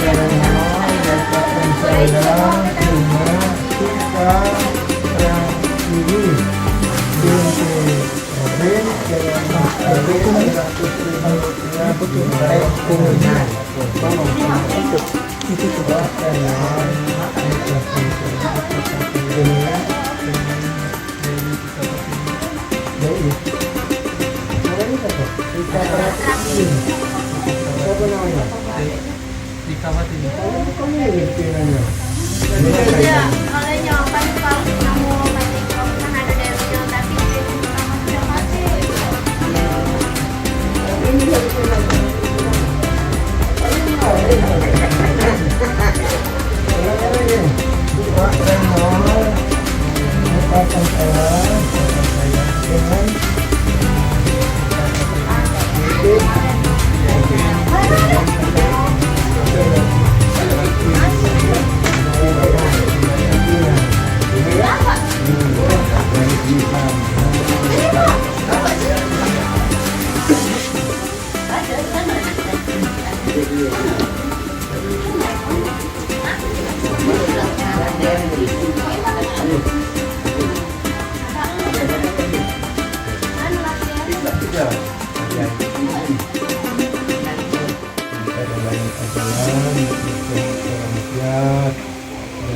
Dapatkan saya cuma kita ini binti Robin dengan Iya, oleh nyobain kalau kamu masih kan ada Devil tapi kamu sudah mati.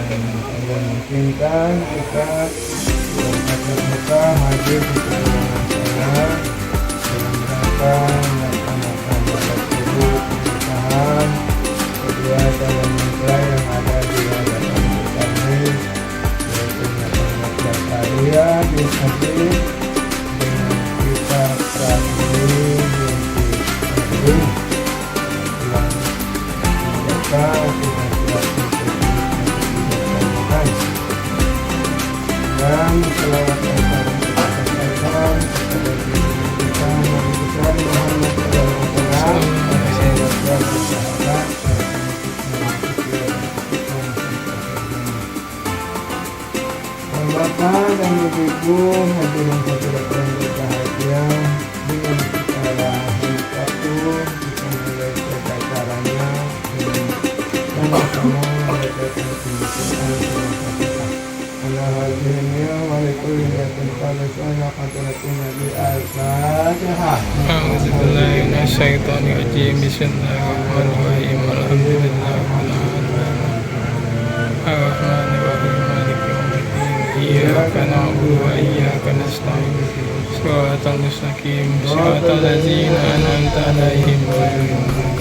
Dan Allah mungkinkan kita berkatkan muka hadir di perjalanan saya dalam rangka melaksanakan sholat subuh pernikahan kedua calon mempelai yang ada di hadapan kami, yaitu Muhammad Zakaria bin Aziz dengan kita Pratwi binti Aziz yang mereka sudah siap dan selawat dan salam kepada kita Nabi besar Muhammad SAW Bapak dan Ibu hadirin saudara yang berbahagia, dengan segala satu kita mulai acaranya dengan sama-sama membacakan pembicaraan أعوذ بالله من الشيطان الرجيم بسم الله الرحمن الرحيم الحمد لله رب العالمين الرحمن الرحيم مالك يوم الدين إياك نعبد وإياك نستعين صراط المستقيم صراط الذين أنعمت عليهم غير المغضوب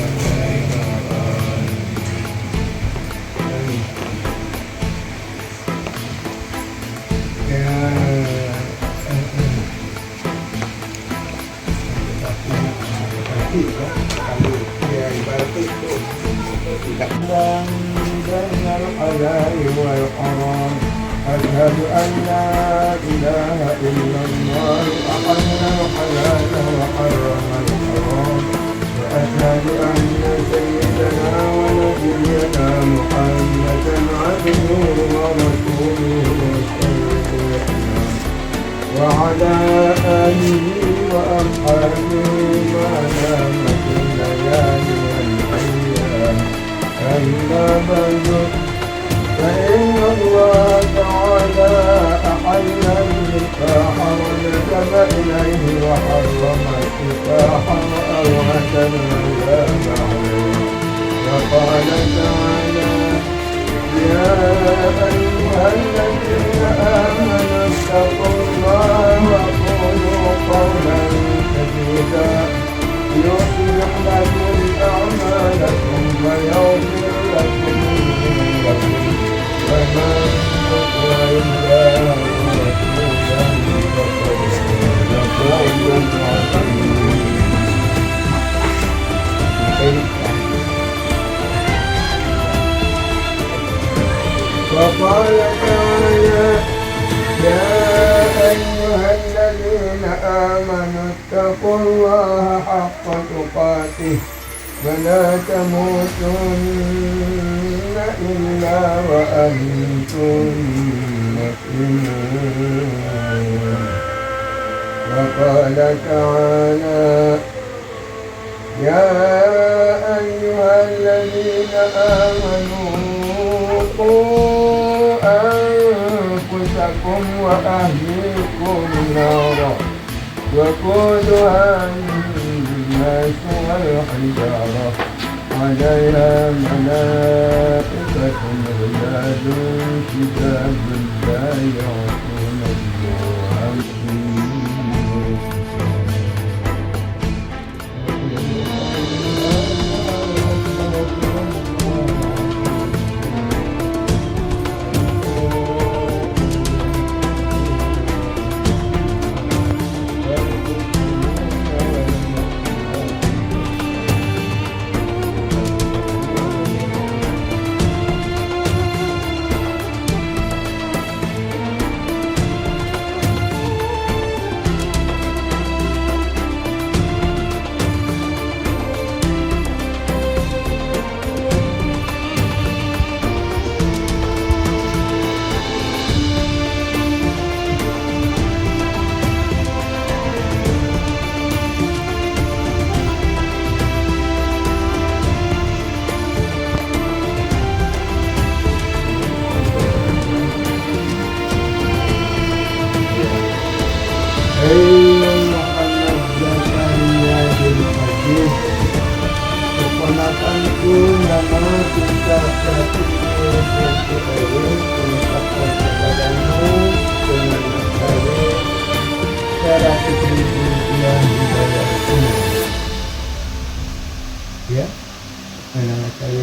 بين الحلال والحرام أشهد أن لا إله إلا الله أحل الحلال وحرم الحرام وأشهد أن سيدنا ونبينا محمدا عبده ورسوله وعلى آله وأصحابه ما دامت الليالي والأيام أما بعد فإن الله تعالى أحل النكاح ونسب إليه وحرم النكاح وأوهت الأيام عليه وقال تعالى يا أيها الذين آمنوا اتقوا الله وقولوا قولا سديدا يصلح لكم أعمالكم ويغفر لكم ذنوبكم ومن يطع الله ورسوله فقد فاز وقال تعالى يا أيها الذين آمنوا اتقوا الله حق تقاته ولا تموتن إلا وأنتم مسلمون وقال تعالى يا أيها الذين أنفسكم وأهليكم نارا وقودها الناس والحجارة عليها ملائكة غلاد شداد لا يعصون الله Keponakanku nama kita mengucapkan kepadamu dengan baik cara yang dibayarku. Ya, nama saya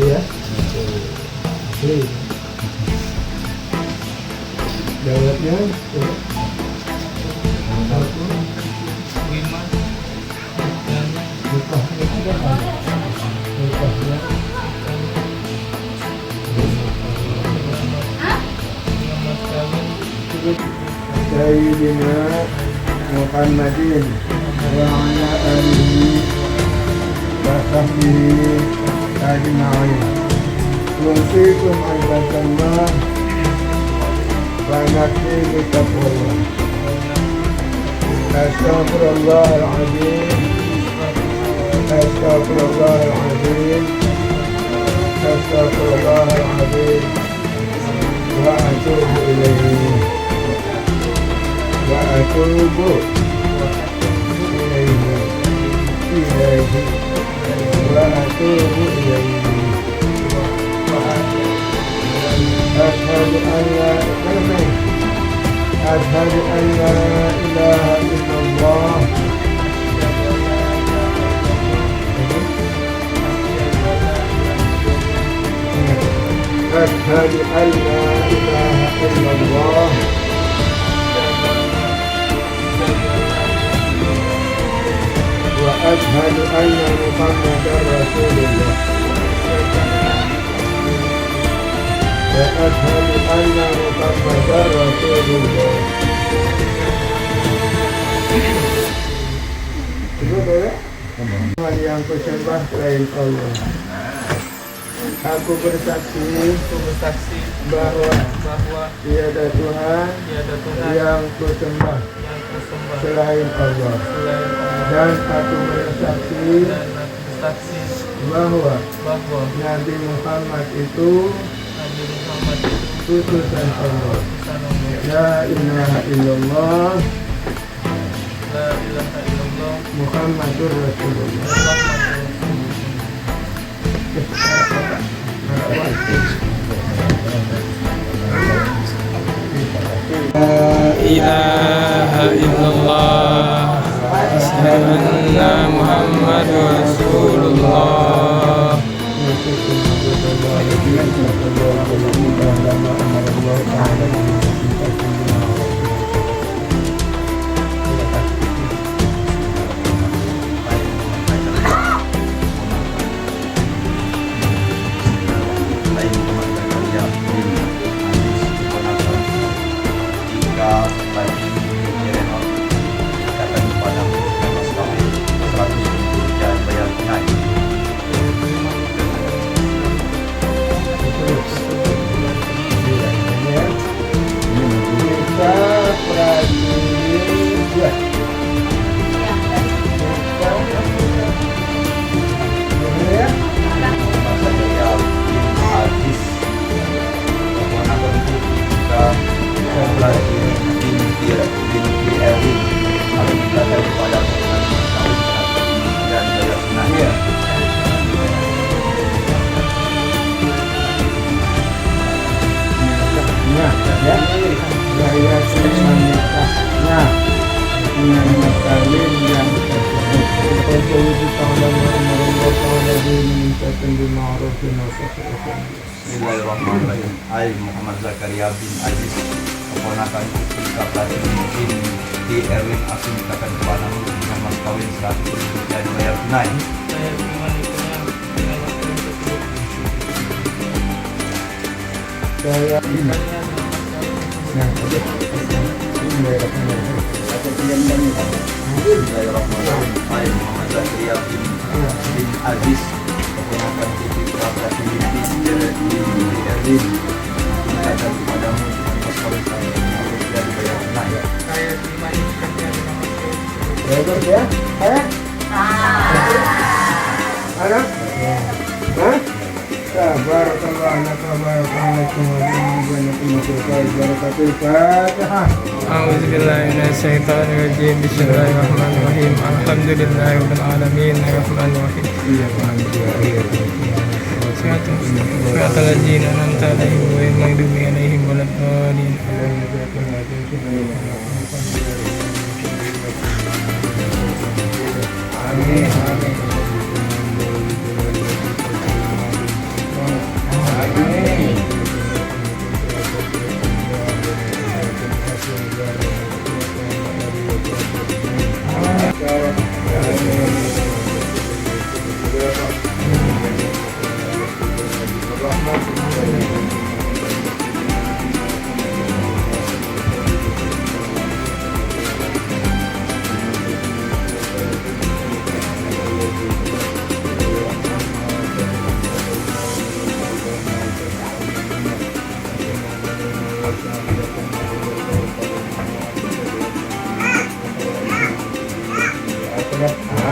ya. Jawabnya Sayyidina Muhammadin wa ala alihi wa sahbihi ajma'in. Yusikum ibadallah wa nafsi bitaqwallah. Astaghfirullahaladzim. Astaghfirullahaladzim. Astaghfirullahaladzim. Wa atubu ilaihi. Wa atubu ilaihi. Wa atubu ilaihi. أشهد أن لا إله إلا الله. أشهد أن لا إله إلا الله. وأشهد أن محمدا رسول الله. وأشهد أن محمدا رسول الله. Yang kusembah selain Allah. Aku bersaksi bahwa tiada Tuhan yang kusembah selain Allah. Dan aku bersaksi bahwa Nabi Muhammad itu utusan Allah. La ilaha illallah Muhammadur Rasulullah. La ilaha illallah asyhadu anna Muhammadur Rasulullah. بمعروف وتحسن. Bismillahirrahmanirrahim. Ay Muhammad Zakaria bin Aziz, keponakan Ika Pratini bin di Erwin Asim mintakan kepadamu dengan mas kawin 100.000 dan bayar tunai. Saya kembalikannya dengan mas kawin tersebut. Saya Kalian dengan mas kawin tersebut. Bismillahirrahmanirrahim. Ay Muhammad Zakaria bin Aziz, keponakan Ika Pratini bin di Erwin mintakan kepadamu dengan mas kawin 100.000 dan bayar tunai. Saya kembalikannya dengan mas kawin tersebut. Lebar ya? Ada? Hah? Barakallah laka barakallahu barakatuh. Fatihah. A'udzubillahiminasyaitonirrajim. Bismillahirrahmanirrahim. Alhamdulillahirabbil alamin arrahmanirrahim. Siratal ladzina an'amta 'alaihim ghairil maghdubi 'alaihim waladdallin. Amin.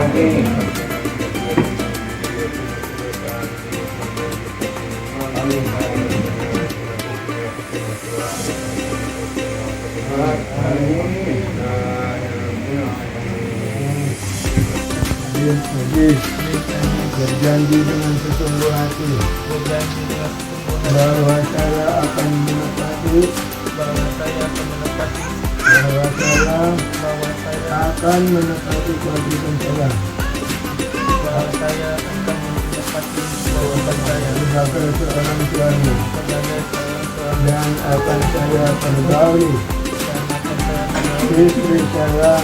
Amin. Berjanji dengan sesungguh hati Berjanji dengan sesungguh hati bahwa saya akan menepati bahwa saya akan menepati kewajiban saya sebagai seorang suami dan akan saya pergauli istri saya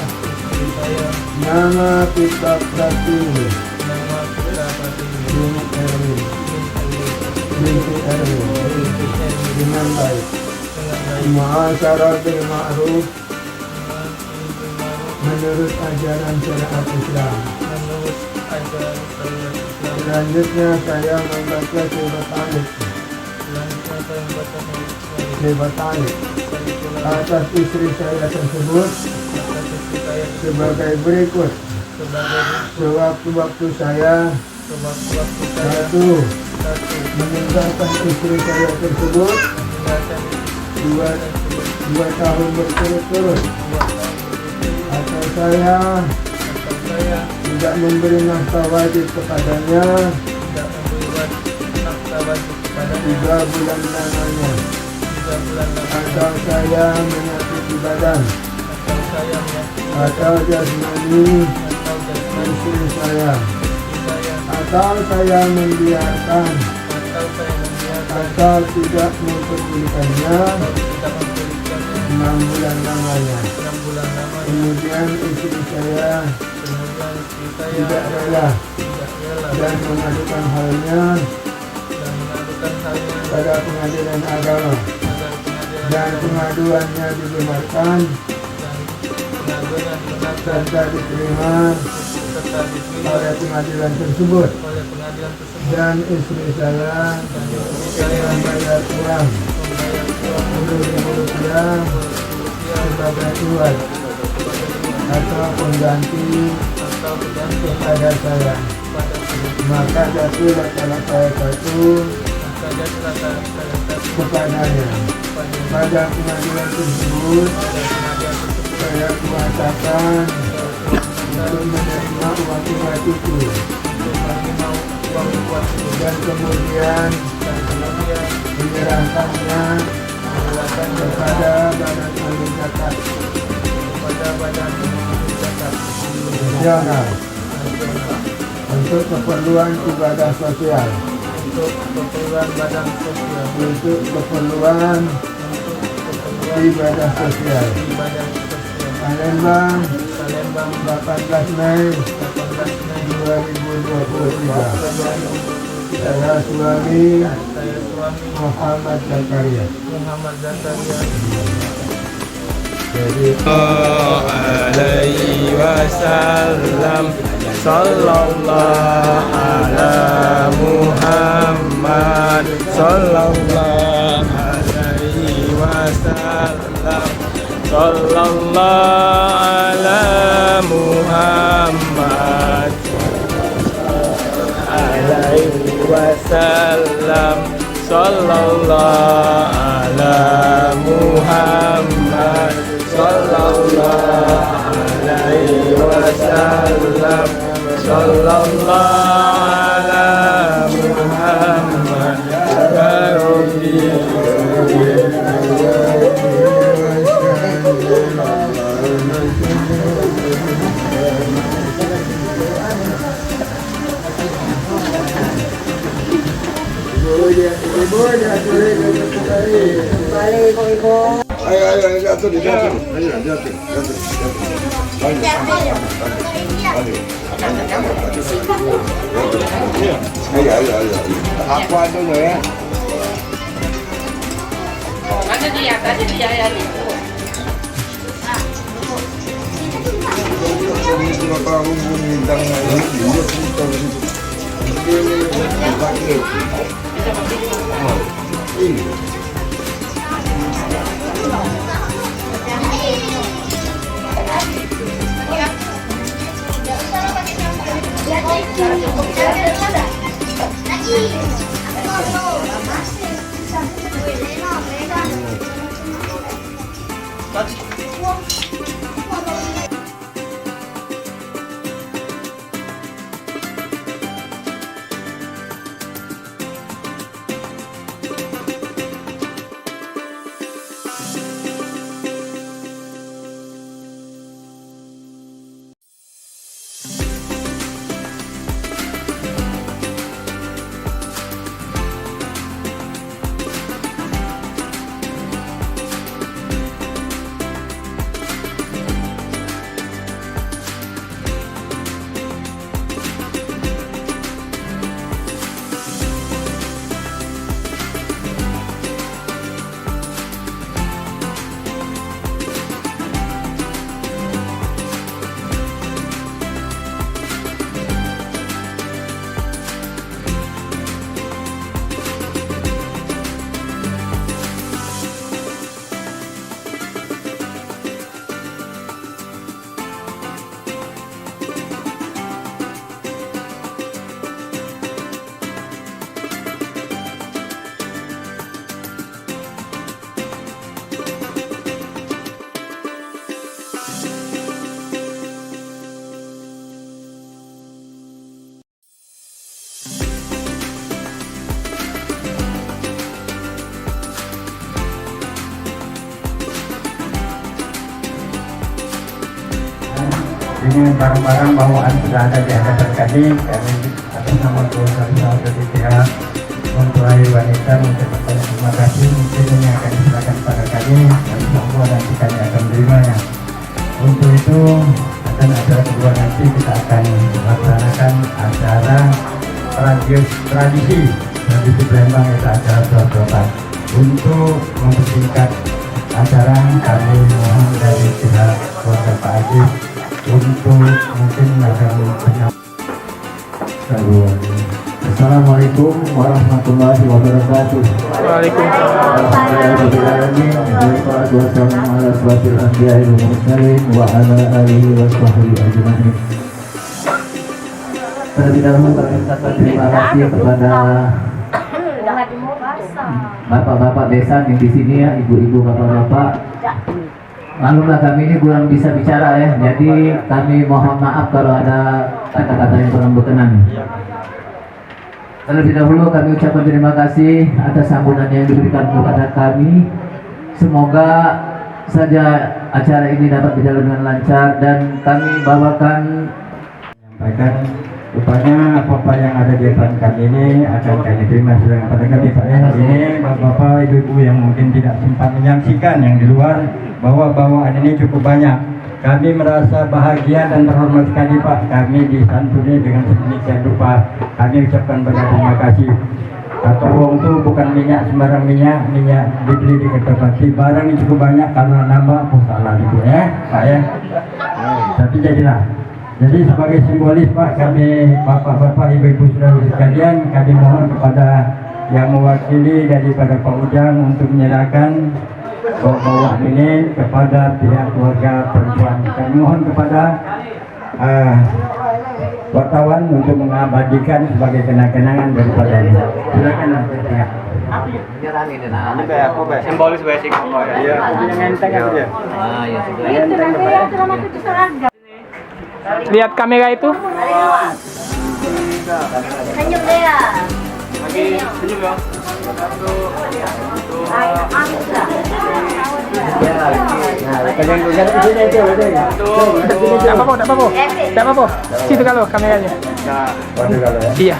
nama Ika Pratini binti Erwin dengan baik. Muasyarah bil ma'ruf menurut ajaran syariat Islam. Selanjutnya saya membaca surat Talib atas istri saya tersebut sebagai berikut. Sewaktu-waktu saya satu meninggalkan istri saya tersebut dua tahun berturut-turut, atau saya tidak memberi nafkah wajib kepadanya 3 bulan lamanya, atau saya menyakiti badan atau jasmani istri saya, atau saya membiarkan atau tidak memperdulikannya 6 bulan lamanya. Kemudian istri saya tidak rela dan mengadukan halnya pada pengadilan agama, dan pengaduannya dibenarkan serta diterima oleh pengadilan tersebut, dan istri saya membayar uang Rp10.000 sebagai iwat atau pengganti kepada saya. Maka jatuhlah salah saya satu kepadanya. Pada pengadilan tersebut saya kuasakan untuk menerima uang iwat itu, dan kemudian menyerahkannya kepada badan ahli zakat nasional untuk keperluan ibadah sosial, untuk keperluan badan sosial, untuk keperluan ibadah sosial. ibadah sosial. Palembang, Palembang 18 Mei 18 Mei 2023. 2023. Saya suami Saya suami Muhammad Zakaria. Muhammad Zakaria. Jadi Alaihi wasallam, sallallahu ala Muhammad, sallallahu alaihi wasallam, sallallahu ala Muhammad, alaihi wasallam, sallallahu ala Muhammad, sallallahu alaihi wasallam, sallallahu ala Muhammad, ya Rabbi. ibu dia ayo jatuh di jatuh. Ayo jatuh. Ayo. Aku ada ya. Ada dia ya nih. Ini barang-barang bawaan sudah ada di hadapan kami atas nama keluarga pihak mempelai wanita mengucapkan terima kasih. Mungkin ini akan diserahkan kepada kami dan semua nanti kami akan menerimanya. Untuk itu akan ada kedua nanti kita akan melaksanakan acara tradisi Palembang yaitu acara suap-suapan. Untuk mempersingkat acara kami mohon dari pihak keluarga Pak Haji untuk mungkin akan Assalamualaikum warahmatullahi wabarakatuh. Waalaikumsalam. Terlebih dahulu kami ucapkan terima kasih kepada bapak-bapak desa yang di sini ya, ibu-ibu, bapak-bapak. Maklumlah kami ini kurang bisa bicara ya, jadi kami mohon maaf kalau ada kata-kata yang kurang berkenan. Terlebih dahulu kami ucapkan terima kasih atas sambutan yang diberikan kepada kami. Semoga saja acara ini dapat berjalan dengan lancar dan kami bawakan menyampaikan Rupanya apa-apa yang ada di depan kami ini akan kami terima sedang pada kami Pak ya. Ini bapak-bapak, ibu-ibu yang mungkin tidak sempat menyaksikan yang di luar, bahwa bawaan ini cukup banyak. Kami merasa bahagia dan terhormat sekali Pak, kami disantuni dengan sedemikian rupa. Kami ucapkan banyak terima kasih. Atau uang itu bukan minyak sembarang minyak dibeli di Kertapati, barang ini cukup banyak karena nama salah itu ya Pak ya. Tapi jadilah. Jadi sebagai simbolis Pak, kami bapak-bapak, ibu-ibu saudara sekalian, kami mohon kepada yang mewakili daripada Pak Ujang untuk menyerahkan bawaan ini kepada pihak keluarga perempuan. Kami mohon kepada wartawan untuk mengabadikan sebagai kenang-kenangan daripada ini. Silakan ya. Simbolis basic Iya, yang enteng aja dia. ya Lihat kamera itu. Senyum dia. senyum ya. Tidak apa-apa. Situ kalau kameranya. Waduh kalau ya. Iya.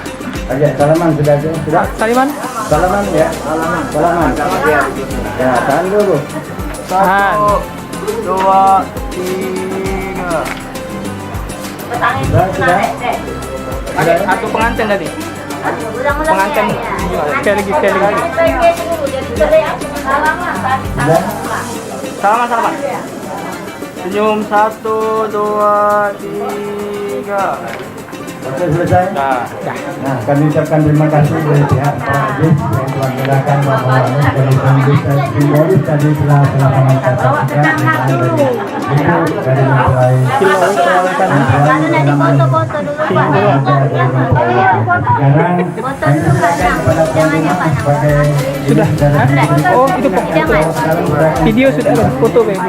Oke, salaman sudah aja. Sudah. Saliman. Salaman ya. Salaman. Ya, tahan dulu. Tahan. 2, 3. Sudah. Aku pengantin tadi. Pengantin. Sekali lagi. Salaman. Senyum 1, 2, 3. Oke, selesai. Nah, kami ucapkan terima kasih dari pihak Pak Ajis yang telah menyerahkan bahwa ini dari simbolis tadi telah mengatakan itu dari mulai Lalu nanti foto-foto dulu Pak. sekarang kami serahkan kepada teman-teman sebagai Sudah. Oh, itu video sudah ada. Foto belum.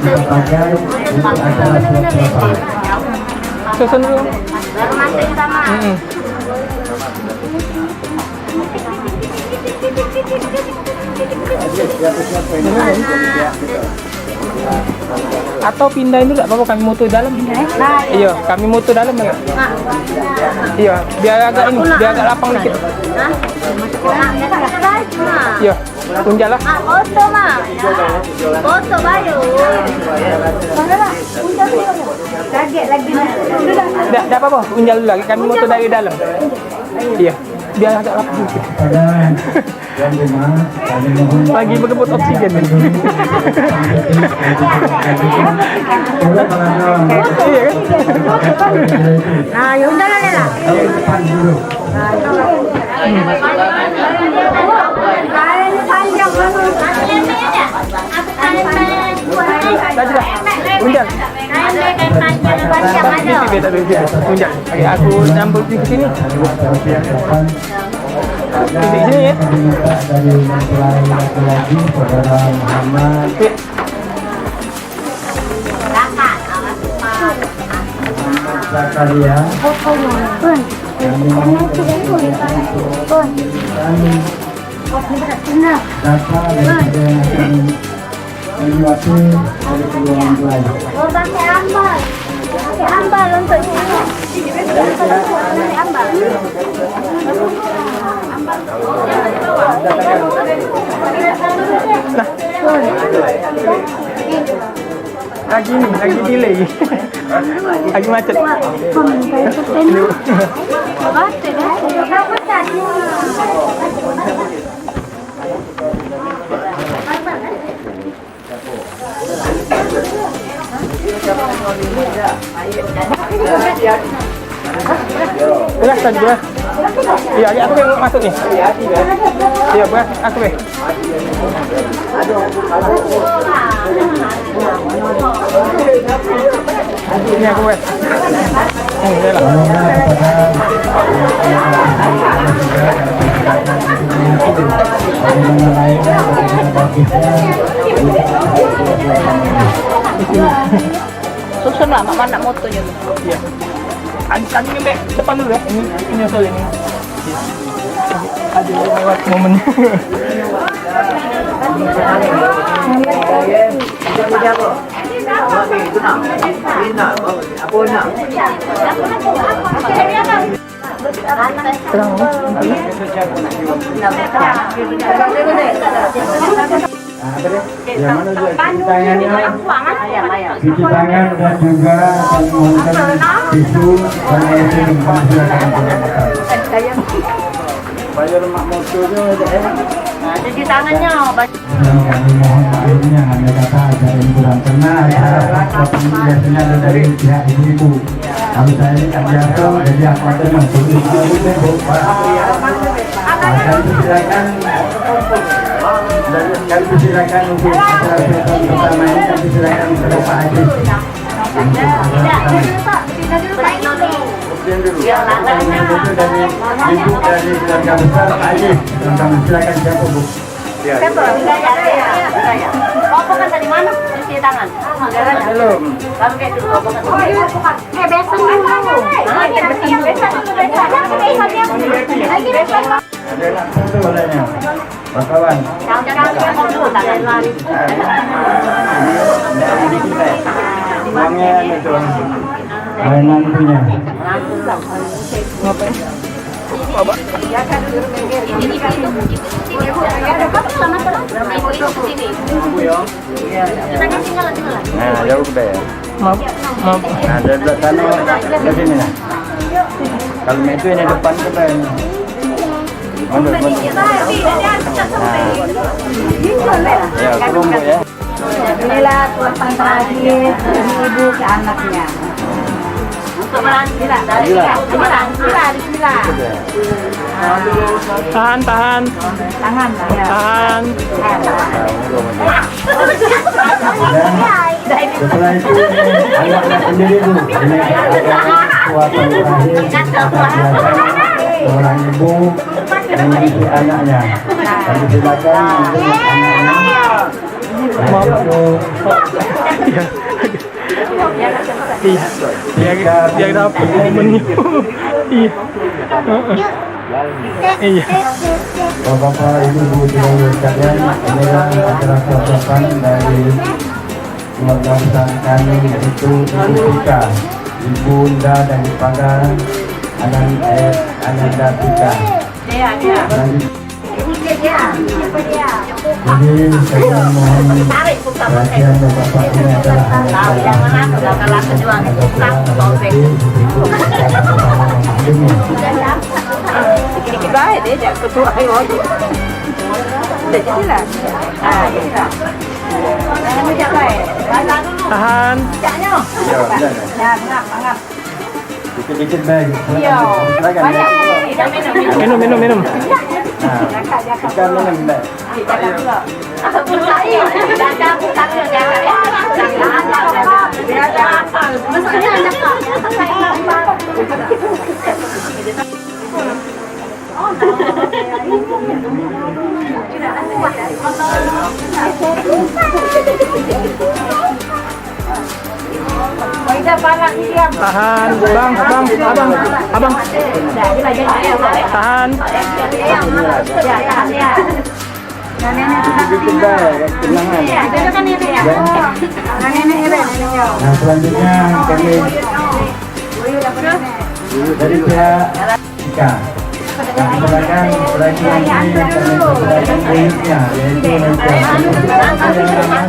sebagai acara selesai. Susun dulu. Baru mantuin sama. Atau pindahin dulu, apa kami mutu dalam? Iya, kami mutu dalam enggak? Iya, biar agak lapang dikit. Iya, tunjuk lah. Foto mah. Foto baru. Lagi. Tidak apa-apa, unjal dulu lagi. Kami mutu dari dalam. Iya, biar agak lapang dikit. Pada yang lima, kami mohon Lagi berebut oksigen. Iya kan? Nah, ya udah lah. Ayo depan dulu. Sudah. Unjal. Beda. Unjal. Oke, aku nyambung di sini. Di sini ya. Dari mempelai laki-laki saudara Muhammad Zakaria. Kami mohon data daripada yang akan diwakil dari kedua mempelai. Oh, pakai ambal untuk ini. Pakai ambal. Lagi delay. Lagi macet. Beras tadi beras. Iya, aku yang masuk nih. Iya, beras aku deh. Ini aku beras. Udah lah. Susun lah, mama nak motonya tuh. Iya. Tadi ini depan dulu ya. Ini nyusul ini. Aduh, lewat momennya. Itu nak. Ini nak. Apa nak? Yang mana juga cuci tangannya, cuci tangan dan juga menggunakan tisu dan air minum. Silakan menggunakan. Bayar mak motornya ada Cuci tangannya. Dan kami mohon maafnya, anda kata ada yang kurang kena, tapi biasanya ada dari pihak ibu-ibu. Kalau saya ini kan jatuh, jadi aku ada masuk di ibu. Kami persilakan, kami persilakan untuk acara pertama ini, kami persilakan kepada Pak Haji. Itu dari ibu dari keluarga besar Pak Haji. Kami persilakan siapa bu? Bapak kan tadi mana? Cuci tangan. Belum. Kamu kayak dulu bapak kan. Besan dulu. Ada nak foto katanya, wartawan. Jangan dulu tangan lari. Uangnya itu, mainan punya. Nah, jauh ke ya. Maaf. Nah, dari belah sana ke sini nah. Kalau itu ini depan ke bawah. Mundur. Ya, kelompok ya. Inilah tulisan terakhir ibu ke anaknya. Untuk Bismillah. Bismillah. Tahan. Tangan ya. Tahan. Dan setelah itu anaknya sendiri bu. Ini adalah kuasa terakhir seorang ibu mengisi anaknya. Kami silakan untuk anaknya. Dia dapat momennya. Iya. Iya. Bapak Ibu sekalian, inilah acara persiapan dari keluarga besar kami yaitu Ibu Tika, Ibu Unda dan kepada Ananda Tika. Jadi saya mohon perhatian Bapak ini adalah Dikit baik deh, jangan ketua ayo aja. Jadilah. Jadilah. Jangan bijak baik. Baca dulu. Tahan. Bijaknya. Ya, angap. Dikit-dikit baik. Iya. Banyak. Jangan Minum. Nah, kita minum baik. Jangan dulu. Jangan bukan jangan. Maksudnya anak Tahan. Abang. Tahan. Dikit baik, tenangan. Nah, selanjutnya kami dari pihak Ika. Kami silakan lagi kuisnya, yaitu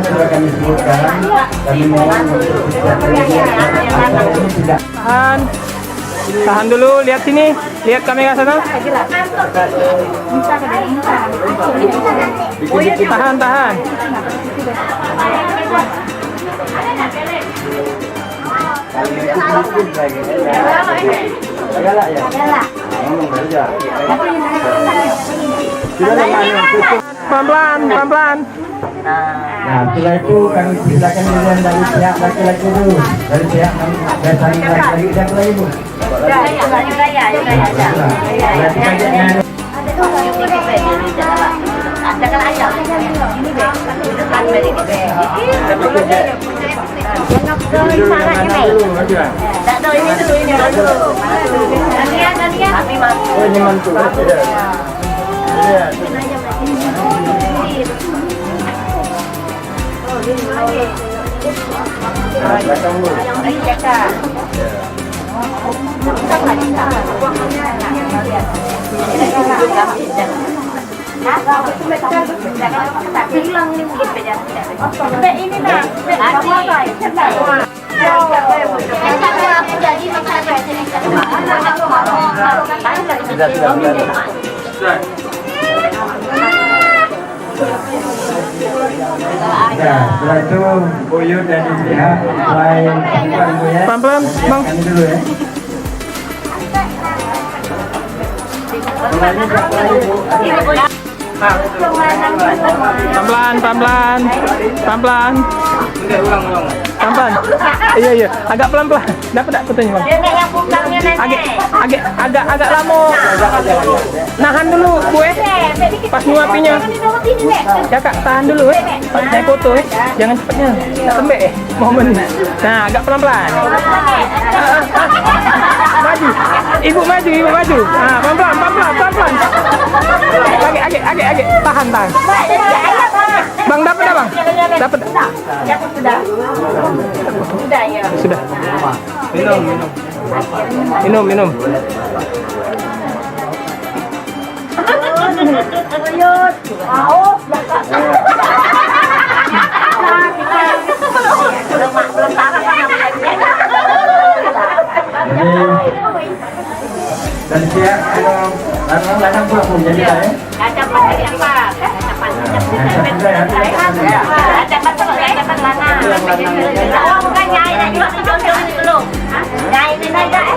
sudah kami sebutkan. Kami mohon untuk tidak. Tahan dulu, lihat sini. Lihat kamera sana. Tahan. Galak ya? Ngomong saja. Pelan-pelan. Nah, setelah itu kami silakan dilihat dari pihak laki-laki dulu. Dari pihak laki-laki ibu. Oh, ini mantu. Belakang dulu. Yang lagi jaga. Ini nah, Ya, setelah itu Buyut dan India mulai Bu ya. Pelan-pelan, Bang. Ini dulu ya. Mulainya berapa lagi, Bu? Pelan-pelan, pelan-pelan. Pelan-pelan. Pelan-pelan. Iya, agak pelan-pelan. Dapat tak fotonya, Bang? yang punggangnya Agak lama. Nahan dulu, Bu Pas nyuapinya. Ya Kak, tahan dulu Pas saya foto Jangan cepatnya. Tak tembek momen. Nah, agak pelan-pelan. Maju. Ibu maju. Ah, pelan-pelan. Agak. Tahan. Bang, dapat dah, Bang? Dapat. Sudah ya. Sudah. Minum. Dan siap lanang pula pun jadi ya. Ada pakai apa? Oh, bukan nyai nak jual tu belum. Nyai ni nak jual.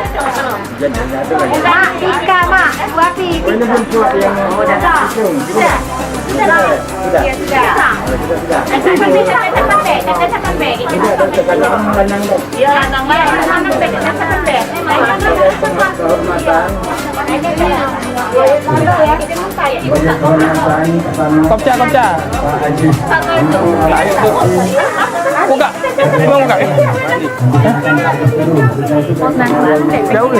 Mak, Ika mak, buati. Ini pun suat yang Sudah. Kopca. Pak Haji. Buka. Jauh.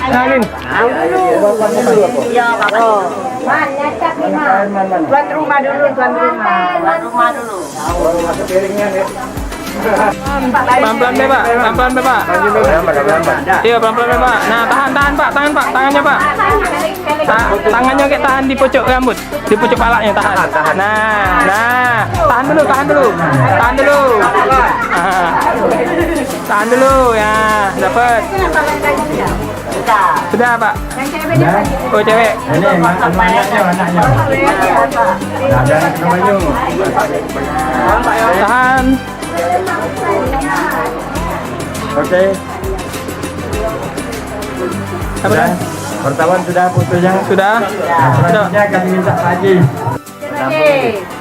Kalian Tuan rumah dulu. Masuk piringnya nih. Pelan-pelan deh, Pak. Iya, pelan-pelan, Pak. Nah, tahan, Pak. Tangannya, Pak. Tangannya kayak tahan di pucuk rambut, di pucuk palanya tahan. Nah. Tahan dulu. Tahan dulu ya. Dapat. Sudah, Pak. Oh, cewek. Ini anaknya. Ada namanya. Tahan. Oke. Apa? Wartawan sudah fotonya. Sudah. Selanjutnya kami minta lagi.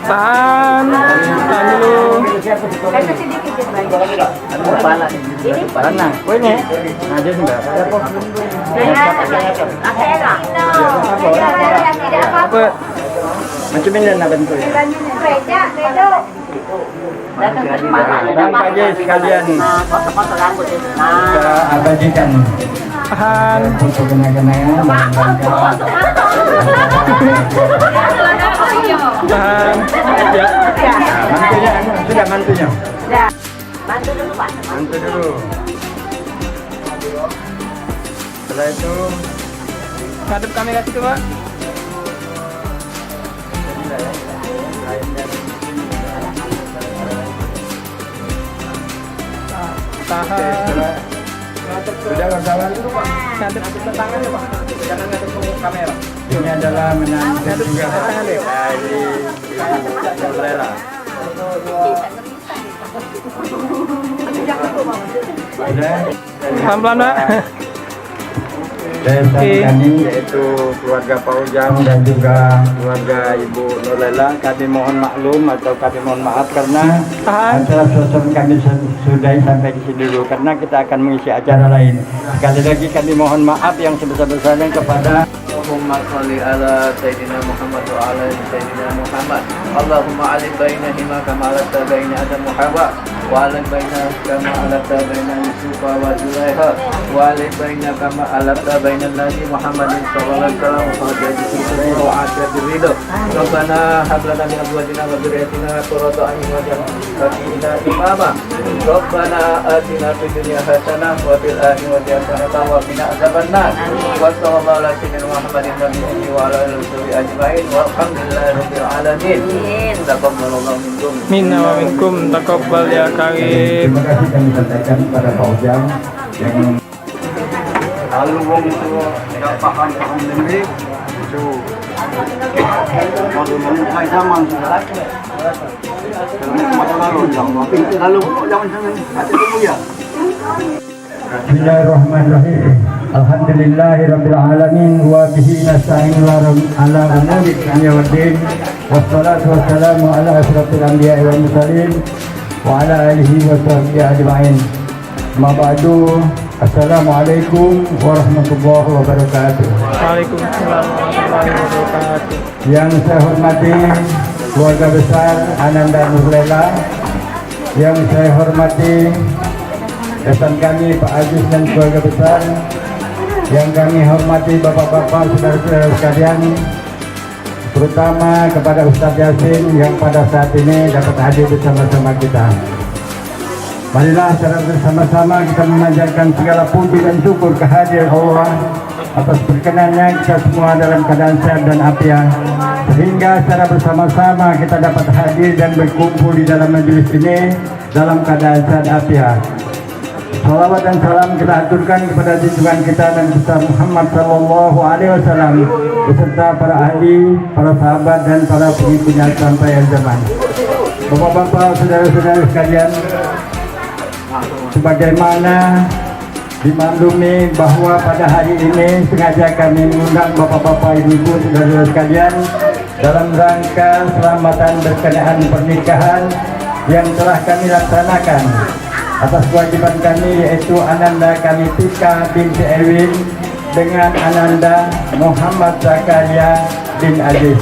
Tahan dulu. Mana? Oh ini. Nah, dia sudah. Apa? Macam ini nak bentuknya. Dan pagi sekalian kita abadikan Tahan. untuk kenang-kenangan Tahan. Ya. Mantunya. Bantu dulu, Pak. Mantu dulu. Setelah itu Hadap kamera situ, Pak. Tahan. sudah wartawan. Hadap tangannya, Pak. Jangan ngadep ke kamera. Ini adalah menantu juga Tangan deh. dari Cabrera. Sudah. Pelan-pelan, Pak. Dan Oke. kami yaitu keluarga Pak Ujang dan juga keluarga Ibu Nurlela, kami mohon maklum atau kami mohon maaf karena Tahan. acara sosial kami sudah sampai di sini dulu karena kita akan mengisi acara lain. Sekali lagi kami mohon maaf yang sebesar-besarnya kepada Allahumma salli ala Sayyidina Muhammad wa ala Sayyidina Muhammad. Allahumma alim bainahima kama alata baina Adam wa Hawa. walid baina kama alafta baina Yusufa wa Zulaiha walid baina kama alafta baina Nabi Muhammadin sallallahu alaihi wasallam wa hajjati wa asyati ridho Rabbana hablana min azwajina wa dhurriyyatina qurrata a'yun waj'alna imama Rabbana atina fid dunya hasanah wa fil akhirati hasanah wa qina adzabannar wa sallallahu ala sayyidina Muhammadin nabiyyi wa ala alihi wa sahbihi ajma'in walhamdulillahi rabbil alamin. Taqabbalallahu minkum Minna wa minkum taqabbal ya karim. Terima kasih kami sampaikan kepada Pak Ujang yang kalau wong itu tidak paham negeri itu kalau mengenai zaman sudah masa lalu zaman hati kamu ya. Bismillahirrahmanirrahim. Alhamdulillahirabbil alamin wa bihi nasta'in ala umuri dunya waddin. Wassalatu wassalamu ala asyrafil anbiya'i wal mursalin wa ala alihi wa sahbihi ajma'in. Ma ba'du. Assalamualaikum warahmatullahi wabarakatuh. Waalaikumsalam warahmatullahi wabarakatuh. Yang saya hormati keluarga besar Ananda Nurlela, yang saya hormati rekan kami Pak Aziz dan keluarga besar, yang kami hormati bapak-bapak, saudara-saudara sekalian, terutama kepada Ustadz Yasin yang pada saat ini dapat hadir bersama-sama kita. Marilah secara bersama-sama kita memanjatkan segala puji dan syukur kehadiran Allah atas perkenannya kita semua dalam keadaan sehat dan afiat, sehingga secara bersama-sama kita dapat hadir dan berkumpul di dalam majelis ini dalam keadaan sehat afiat. Salawat dan salam kita aturkan kepada junjungan kita dan besar Muhammad sallallahu alaihi wasallam beserta para ahli, para sahabat dan para pengikutnya sampai akhir zaman. Bapak-bapak, saudara-saudara sekalian, sebagaimana dimaklumi bahwa pada hari ini sengaja kami mengundang bapak-bapak, ibu-ibu, saudara-saudara sekalian dalam rangka selamatan berkenaan pernikahan yang telah kami laksanakan atas kewajiban kami, yaitu Ananda kami Tika binti Erwin dengan Ananda Muhammad Zakaria bin Aziz.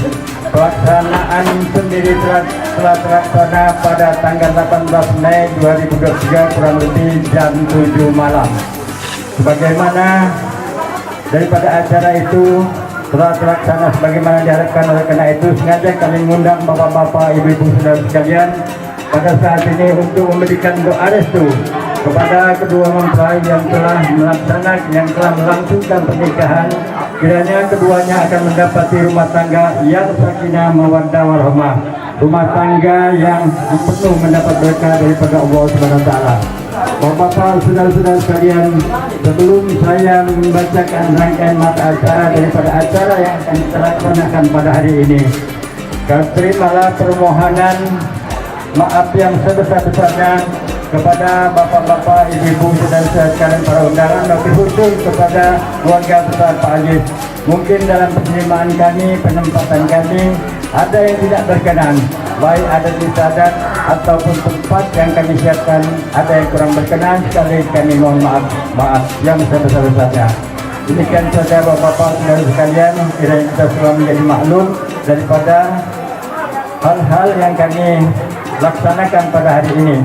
Pelaksanaan sendiri telah terlaksana pada tanggal 18 Mei 2023 kurang lebih jam 7 malam. Sebagaimana daripada acara itu telah terlaksana sebagaimana diharapkan, oleh karena itu sengaja kami mengundang bapak-bapak, ibu-ibu, saudara sekalian pada saat ini untuk memberikan doa restu kepada kedua mempelai yang telah melangsungkan pernikahan. Kiranya keduanya akan mendapati rumah tangga yang sakinah mawaddah warahmah, rumah tangga yang penuh mendapat berkah daripada Allah Subhanahu wa taala. Bapak-bapak, saudara-saudara sekalian, sebelum saya membacakan rangkaian mata acara daripada acara yang akan kita laksanakan pada hari ini, terimalah permohonan maaf yang sebesar-besarnya kepada bapak-bapak, ibu-ibu, saudara-saudara sekalian para undangan, lebih khusus kepada keluarga besar Pak Aziz. Mungkin dalam penerimaan kami, penempatan kami ada yang tidak berkenan, baik ada di sadat ataupun tempat yang kami siapkan ada yang kurang berkenan, sekali kami mohon maaf yang sebesar-besarnya. Demikian saja bapak-bapak, saudara sekalian, kiranya kita semua menjadi maklum daripada hal-hal yang kami laksanakan pada hari ini.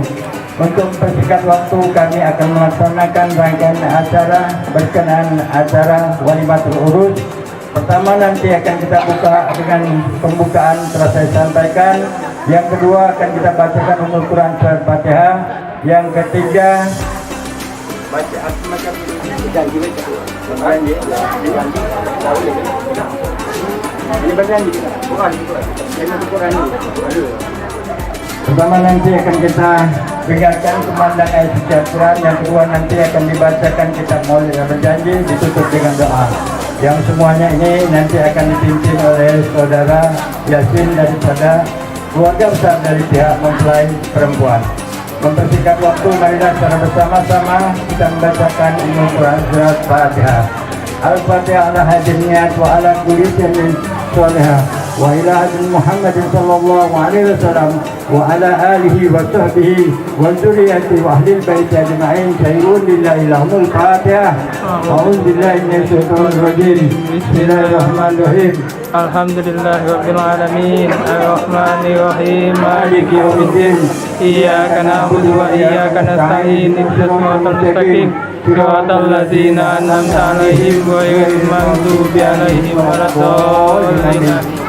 Untuk mempersingkat waktu, kami akan melaksanakan rangkaian acara berkenaan acara walimatul urus. Pertama nanti akan kita buka dengan pembukaan telah saya sampaikan. Yang kedua akan kita bacakan Ummul Quran surat Fatihah. Yang ketiga baca macam janji ini berjanji Quran. Pertama nanti akan kita dengarkan kumandang ayat suci Al-Quran. Yang kedua nanti akan dibacakan kitab Maulid yang berjanji, ditutup dengan doa. Yang semuanya ini nanti akan dipimpin oleh saudara Yasin daripada keluarga besar dari pihak mempelai perempuan. Mempersingkat waktu, marilah secara bersama-sama kita membacakan Ummul Quran surat Fatihah. Al-Fatihah ala hadin niat wa ala kulli shay'in salihah wa ila hadin Muhammadin sallallahu alaihi wasallam wa ala alihi wa sahbihi wa dzurriyyati wa ahli bait ajma'in sayyidun lillahi lahumul Fatihah. A'udzu billahi minasyaitonir rajim. Bismillahirrahmanirrahim. Alhamdulillahirabbil alamin arrahmanir rahim maliki yaumiddin iyyaka na'budu wa iyyaka nasta'in ihdinas siratal mustaqim siratal ladzina an'amta 'alaihim ghairil maghdubi 'alaihim waladdallin.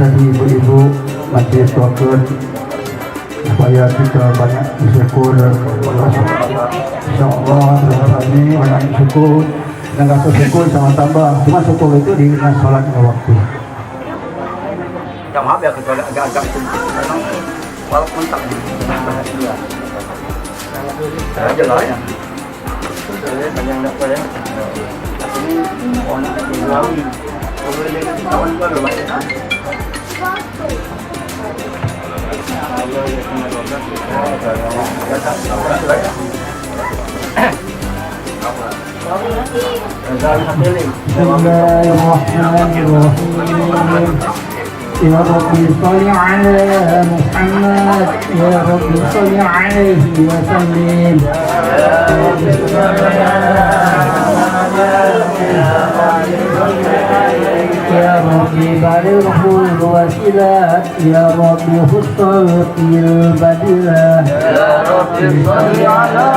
Tadi ibu-ibu masih doakan supaya kita banyak bersyukur kepada Allah. InsyaAllah ini banyak syukur dan rasa syukur sama tambah. Cuma syukur itu di salat waktu. Ya maaf ya kalau agak-agak walaupun tak aja lah ya. Banyak dapat ya. Ini orang Islami. Kalau dia kawan juga banyak. Bismillahirrahmanirrahim. Ya Rabbi salli ala Muhammad, ya Rabbi salli alaihi wa sallim. Ya Rabbi balighul wasilat, ya Rabbi husnul badilah. يا رب صل على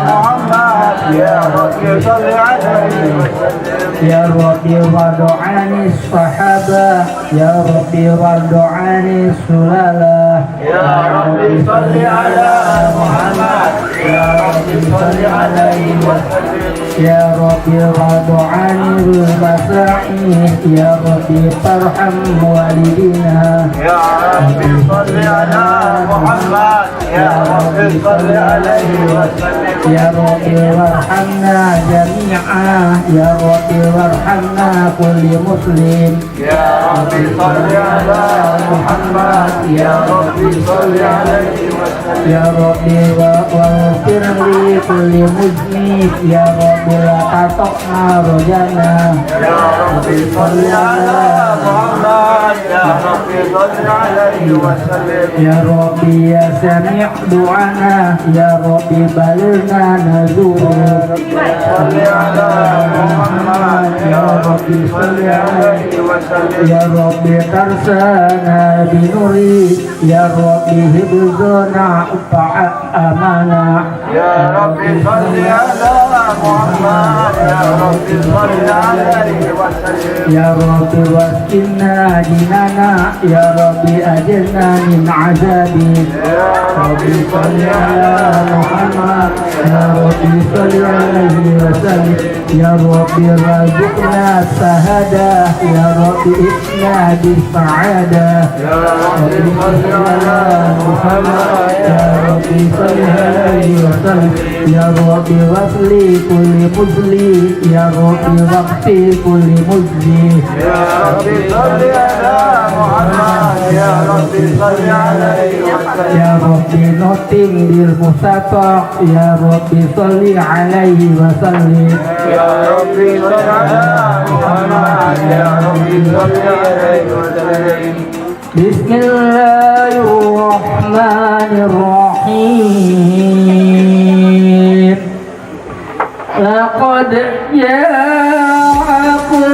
محمد يا رب صل عليه وسلم Ya Rabbi wadu'ani sahabah, ya Rabbi wadu'ani sulalah. يا رب صل على محمد يا رب صل عليه وسلم Ya Rabbi wadu'ani al-masa'ih, ya Rabbi farham walidina. يا رب صل على محمد يا رب صل عليه وسلم Ya Rabbi warhamna jami'a, ya Rabbi warhamna kulli muslim. يا رب صل على محمد يا رب صل عليه وسلم Ya Rabbi waghfir li kulli muznib, ya Rabbi la taqna rojana. يا رب صل على محمد يا رب صل عليه وسلم Ya Rabbi ya sami' du'ana, ya Rabbi balirna nazuru. صل على محمد يا رب صل عليه وسلم Ya Rabbi tarsana binuri, ya Rabbi hibzana fa'amana. يا رب صل على محمد يا رب صل عليه وسلم Ya Rabbi waskinna jinana, ya Rabbi ajirna min azabi. يا رب صل على Muhammad, ya Rabbi salli alaihi wa sallim. Ya Rabbi razuqna sahadah, ya Rabbi itna bis sa'adah. يا رب صل على محمد Ya Rabbi salli alaihi wa sallim. Ya Rabbi wasli kulli muzli, ya Rabbi waqti kulli muzli. يا رب صل على محمد يا رب صل عليه وسلم Ya Rabbi noting bil mustafa, ya Rabbi salli alaihi wa sallim. يا رب صل على محمد يا رب صل عليه وسلم Bismillahirrahmanirrahim. Laqad ja'akum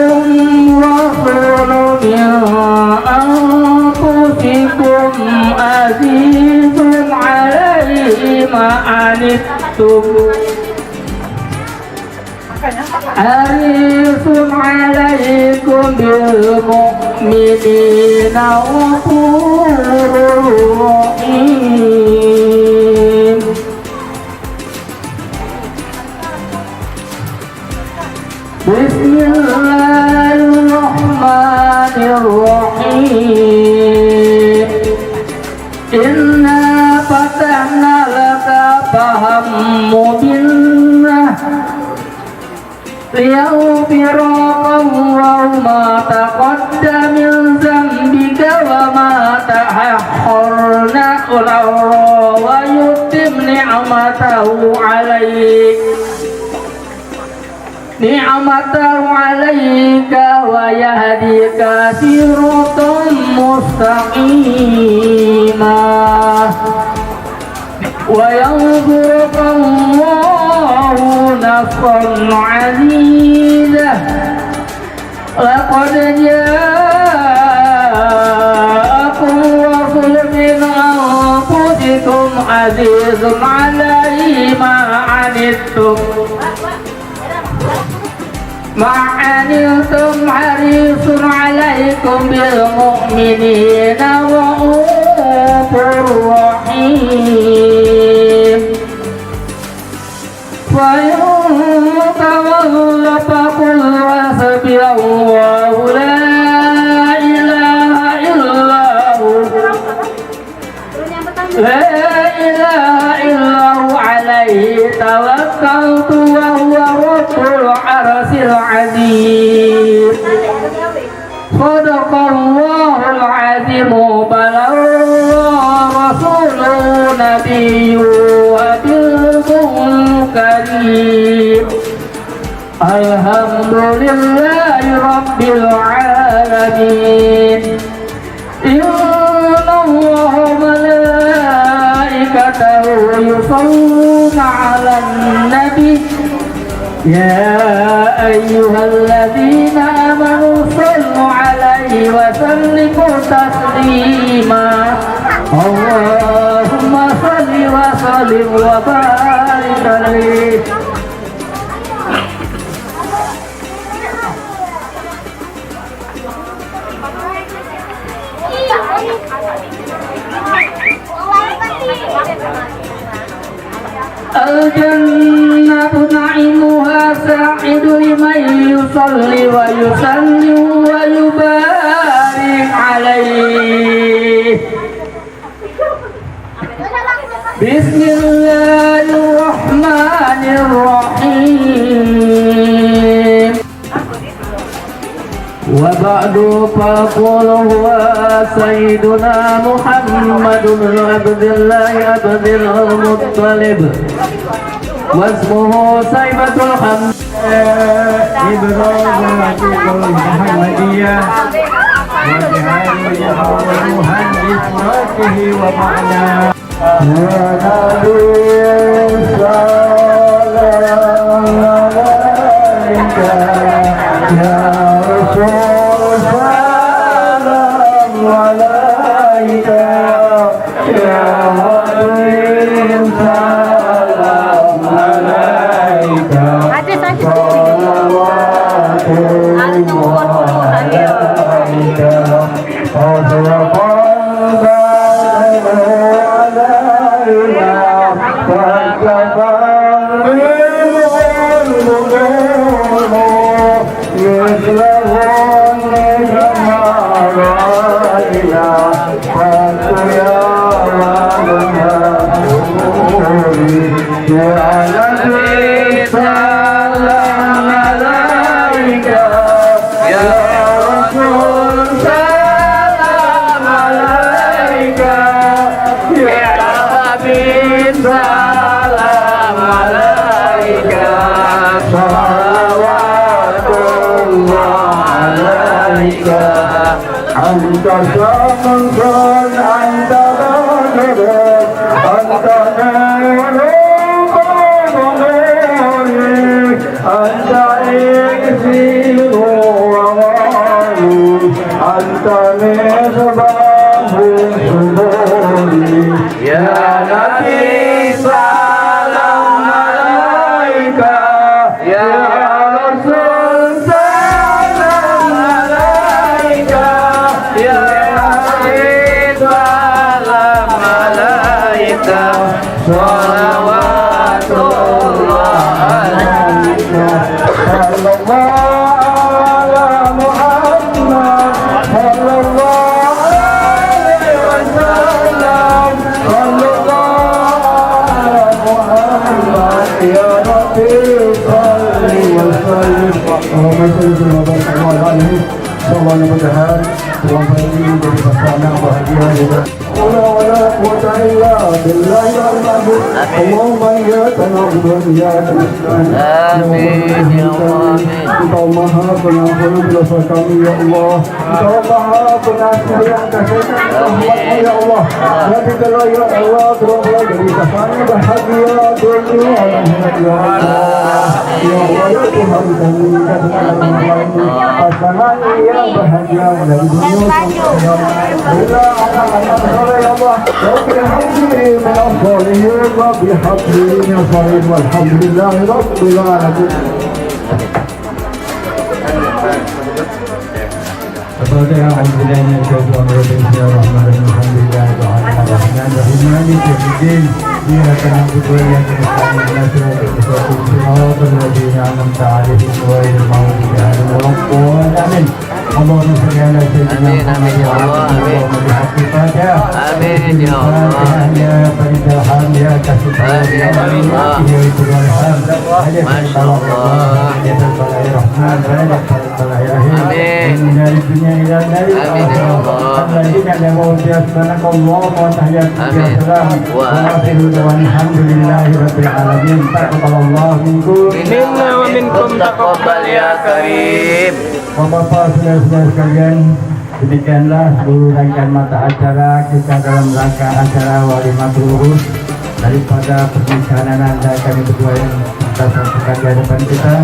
rasulun min anfusikum azizun 'alaihi ma 'anittum harisun 'alaikum bil mu'minina ghafurur rahim. Bismillahirrahmanirrahim. Inna fatahna laka faham mubinah liyaghfira Allahu ma taqaddama min dhanbika wa ma ta'akhkharna wa yutim ni'matahu 'alaika wa yahdika siratan mustaqimah wa yansuruka Allahu nasran 'azizah. Laqad ja'akum rasulun min anfusikum azizun 'alaihi ma 'anittum ma'aniltum harisun 'alaikum bil mu'minina ra'ufur rahim. Fa in tawallaw faqul hasbiyallahu la ilaha illahu la ilaha illahu 'alaihi tawakkaltu wa huwa rabbul 'arsyil 'azim. Sadaqallahul 'azim. Balagha الولي وبالمنكرين الحمد لله رب العالمين إن الله وملائكته يصلون على النبي يا أيها الذين آمنوا صلوا عليه وسلموا تسليما اللهم صل وسلم وبارك عليه الجنة نعيمها ساعد لمن يصلي ويسلم ويبارك عليه بسم الله الرحمن الرحيم وبعد فقل هو سيدنا محمد بن عبد الله عبد المطلب واسمه سيبة الحمد إبراهيم المحمدية وجعله بإسماته ومعناه يا نبي السلام عليك يا رسول سلام عليك يا حبيب سلام عليك صلوات الله عليك أنت شمس أنت بدر أنت نور ونور أنت إكسير وغالي أنت مصباح الصبور يا نبي سلام عليك يا رسول سلام عليك يا حبيب سلام عليك صلوات الله عليك صلى الله على محمد صلى الله عليه وسلم صلى الله على محمد يا ربي صل وسلم اللهم صل وبارك عليه صلى الله عليه Tuhan ini menjadi pasangan bahagia juga. ولا قوة إلا بالله العظيم اللهم يا تنعبد يا تنعبد آمين يا الله Engkau maha pengampun dosa kami ya Allah Engkau maha pengasih yang kasih rahmatmu ya Allah Nabi kalau ya Allah telah jadi pasangan bahagia dunia akhirat ya Allah ya Allah ya Tuhan kami pasangan yang bahagia dari dunia bila anak-anak ya Allah وبحمده من الصالحين وبحمده من الصالحين والحمد لله رب العالمين الفاتحة أعوذ بالله من الشيطان الرجيم بسم الله الرحمن الرحيم الحمد لله الرحمن الرحيم مالك يوم الدين إياك نعبد وإياك نستعين اهدنا الصراط صراط الذين أنعمت عليهم غير المغضوب عليهم ولا الضالين اللهم صل على سيدنا محمد اللهم بحق الفاتحة آمين يا الله يا فريد الحال يا كشف يا Masya Allah. Amin. Dari dunia ila dari Amin ya Allah. Alladzina lahu subhanakallah wa tahiyyatuhum wa akhiru da'wana alhamdulillahi rabbil alamin. Taqabbalallahu minkum. Minna wa minkum taqabbal ya karim. Bapak-bapak, saudara-saudara sekalian, demikianlah seluruh rangkaian mata acara kita dalam rangka acara Walimatul Urus daripada pernikahan Anda kami berdua yang kita saksikan di hadapan kita.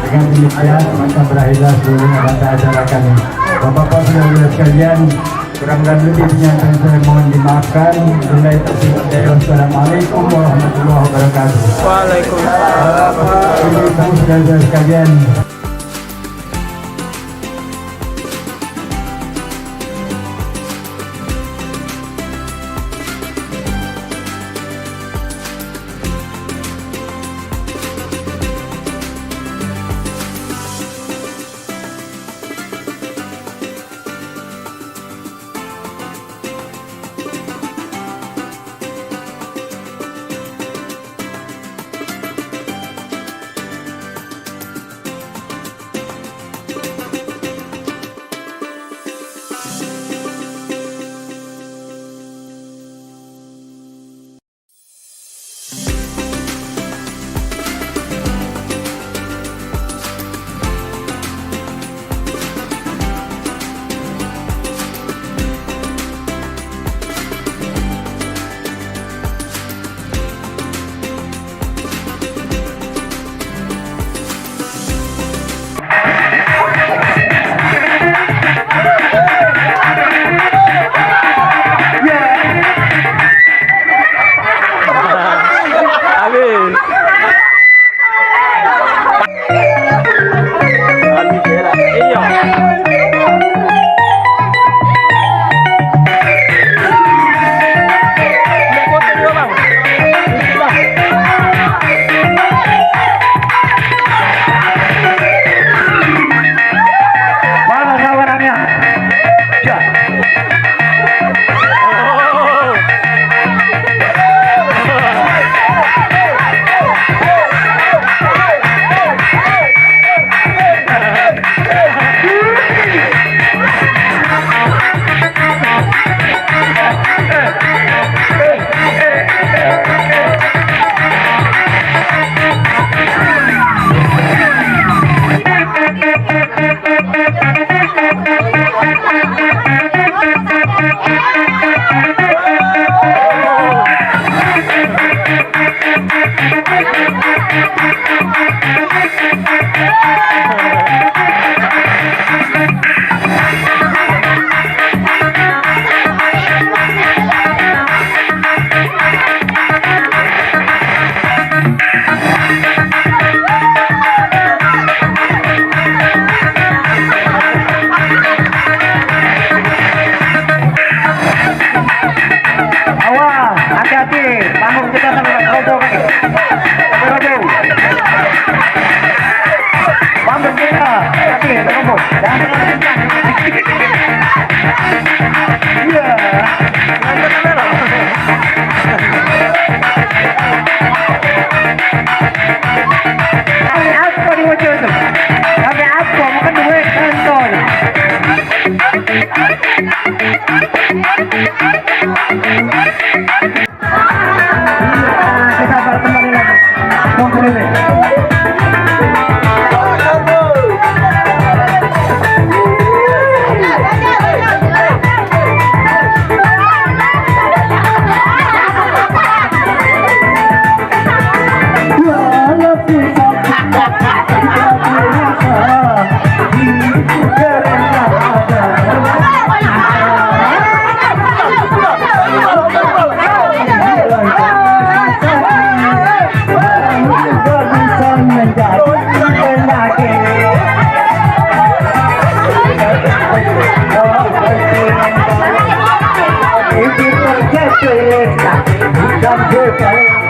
Dengan demikian maka berakhirlah seluruh mata acara kami. Bapak-bapak, saudara-saudara sekalian, kurang dan lebihnya saya mohon dimaafkan. Wassalamualaikum warahmatullahi wabarakatuh. Waalaikumsalam. Bapak, ibu, saudara-saudara sekalian. Terima kasih.